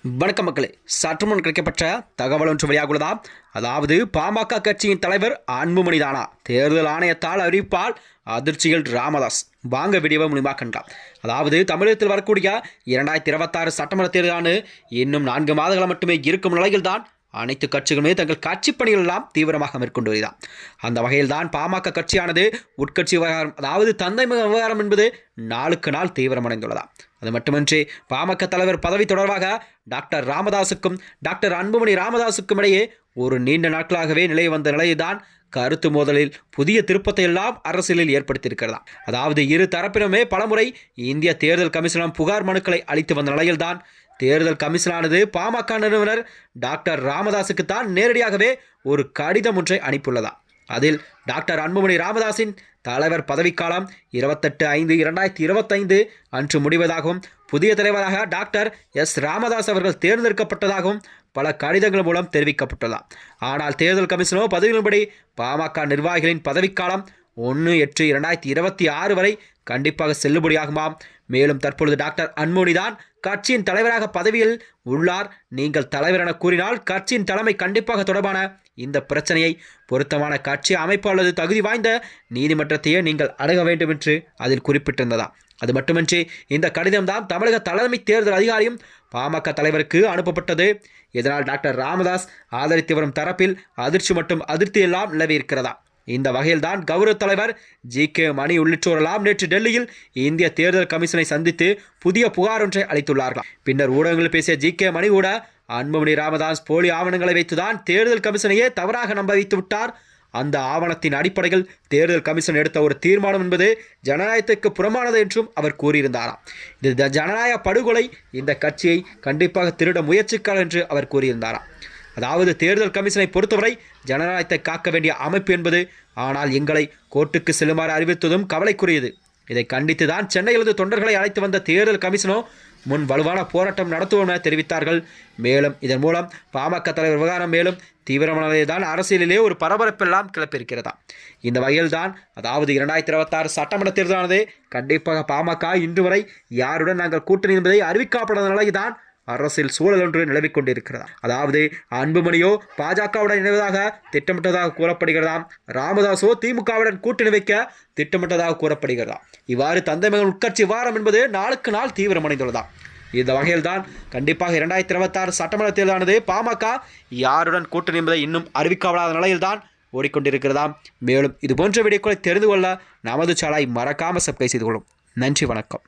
வணக்கம் மக்களே, சற்று முன் கிடைக்கப்பட்ட தகவல் ஒன்று வெளியாகுள்ளதா? அதாவது பாமக கட்சியின் தலைவர் அன்புமணி தானா தேர்தல் ஆணையத்தால் அறிவிப்பால் அதிர்ச்சியில் ராமதாஸ். வாங்க வீடியோவை மூலமாக கண்டார். அதாவது தமிழகத்தில் வரக்கூடிய 2026 சட்டமன்ற தேர்தலான இன்னும் 4 மாதங்கள் மட்டுமே இருக்கும் நிலையில் தான் அனைத்து கட்சிகளுமே தங்கள் கட்சி பணிகள் எல்லாம் தீவிரமாக மேற்கொண்டு வருகிறார். அந்த வகையில் தான் பாமக கட்சியானது உட்கட்சி விவகாரம், அதாவது தந்தை விவகாரம் என்பது நாளுக்கு நாள் தீவிரமடைந்துள்ளதா. அது மட்டுமின்றி பாமக தலைவர் பதவி தொடர்பாக டாக்டர் ராமதாசுக்கும் டாக்டர் அன்புமணி ராமதாசுக்கும் இடையே ஒரு நீண்ட நாட்களாகவே நிலை வந்த நிலையில்தான் கருத்து மோதலில் புதிய திருப்பத்தை எல்லாம் அரசியலில் ஏற்படுத்தியிருக்கிறதா. அதாவது இரு தரப்பிலுமே பலமுறை இந்திய தேர்தல் கமிஷனிடம் புகார் மனுக்களை அளித்து வந்த நிலையில்தான் தேர்தல் கமிஷனானது பாமக நிறுவனர் டாக்டர் ராமதாசுக்கு தான் நேரடியாகவே ஒரு கடிதம் ஒன்றை அனுப்பியுள்ளதா. அதில் டாக்டர் அன்புமணி ராமதாஸின் தலைவர் பதவிக்காலம் 28/5/2025 அன்று முடிவதாகவும் புதிய தலைவராக டாக்டர் ராமதாஸ் அவர்கள் தேர்ந்தெடுக்கப்பட்டதாகவும் பல கடிதங்கள் மூலம் தெரிவிக்கப்பட்டுள்ளதா. ஆனால் தேர்தல் கமிஷனோ பதிவின்படி பாமக நிர்வாகிகளின் பதவிக்காலம் 1/8/2026 வரை கண்டிப்பாக செல்லுபடியாகுமாம். மேலும் தற்பொழுது டாக்டர் அன்புமணி தான் கட்சியின் தலைவராக பதவியில் உள்ளார். நீங்கள் தலைவர் என கூறினால் கட்சியின் தலைமை கண்டிப்பாக தொடர்பான இந்த பிரச்சனையை பொருத்தமான கட்சி அமைப்பு அல்லது தகுதி வாய்ந்த நீதிமன்றத்தையே நீங்கள் அணுக வேண்டும் என்று அதில் குறிப்பிட்டிருந்ததா. அது மட்டுமின்றி இந்த கடிதம்தான் தமிழக தலைமை தேர்தல் அதிகாரியும் பாமக தலைவருக்கு அனுப்பப்பட்டது. இதனால் டாக்டர் ராமதாஸ் ஆதரித்து வரும் தரப்பில் அதிர்ச்சி மற்றும் அதிருப்தி எல்லாம் நிலவி இருக்கிறதா. இந்த வகையில் தான் கௌரவ தலைவர் ஜி.கே. மணி உள்ளிட்டோரெல்லாம் நேற்று டெல்லியில் இந்திய தேர்தல் கமிஷனை சந்தித்து புதிய புகார் ஒன்றை அளித்துள்ளார்கள். பின்னர் ஊடகங்களில் பேசிய ஜி.கே. மணி கூட அன்புமணி ராமதாஸ் போலி ஆவணங்களை வைத்துதான் தேர்தல் கமிஷனையே தவறாக நம்ப வைத்து விட்டார். அந்த ஆவணத்தின் அடிப்படையில் தேர்தல் கமிஷன் எடுத்த ஒரு தீர்மானம் என்பது ஜனநாயகத்துக்கு புறமானது என்றும் அவர் கூறியிருந்தாராம். இது ஜனநாயக படுகொலை, இந்த கட்சியை கண்டிப்பாக திருட முயற்சிக்கார் என்று அவர் கூறியிருந்தாராம். அதாவது தேர்தல் கமிஷனை பொறுத்தவரை ஜனநாயகத்தை காக்க வேண்டிய அமைப்பு என்பது, ஆனால் எங்களை கோர்ட்டுக்கு செல்லுமாறு அறிவித்ததும் கவலைக்குரியது. இதை கண்டித்து தான் சென்னையிலிருந்து தொண்டர்களை அழைத்து வந்த தேர்தல் கமிஷனோ முன் வலுவான போராட்டம் நடத்துவோம் என தெரிவித்தார்கள். மேலும் இதன் மூலம் பாமக தலைவர் விவகாரம் மேலும் தீவிரமானதான் அரசியலிலே ஒரு பரபரப்பெல்லாம் கிளப்பியிருக்கிறதா. இந்த வகையில் தான் அதாவது 2026 சட்டமன்ற தேர்தலானது கண்டிப்பாக பாமக இன்று வரை யாருடன் நாங்கள் கூட்டணி என்பதை அறிவிக்கப்படாத நிலைதான் அரசியல் சூழல் ஒன்று நிலவிக் கொண்டிருக்கிறதா. அதாவது அன்புமணியோ பாஜகவுடன் இணைவதாக திட்டமிட்டதாக கூறப்படுகிறதாம். ராமதாஸோ திமுகவுடன் கூட்டணி வைக்க திட்டமிட்டதாக கூறப்படுகிறதா. இவ்வாறு தந்தை மகன் உட்கட்சி விவகாரம் என்பது நாளுக்கு நாள் தீவிரமடைந்துள்ளதா. இந்த வகையில் தான் கண்டிப்பாக 2026 சட்டமன்ற தேர்தலானது பாமக யாருடன் கூட்டணி என்பதை இன்னும் அறிவிக்கப்படாத நிலையில்தான் ஓடிக்கொண்டிருக்கிறதாம். மேலும் இது போன்ற வீடியோக்களை தெரிந்து கொள்ள நமது சேனலை மறக்காமல் சப்ஸ்கிரைப் செய்து கொள்ளும். நன்றி, வணக்கம்.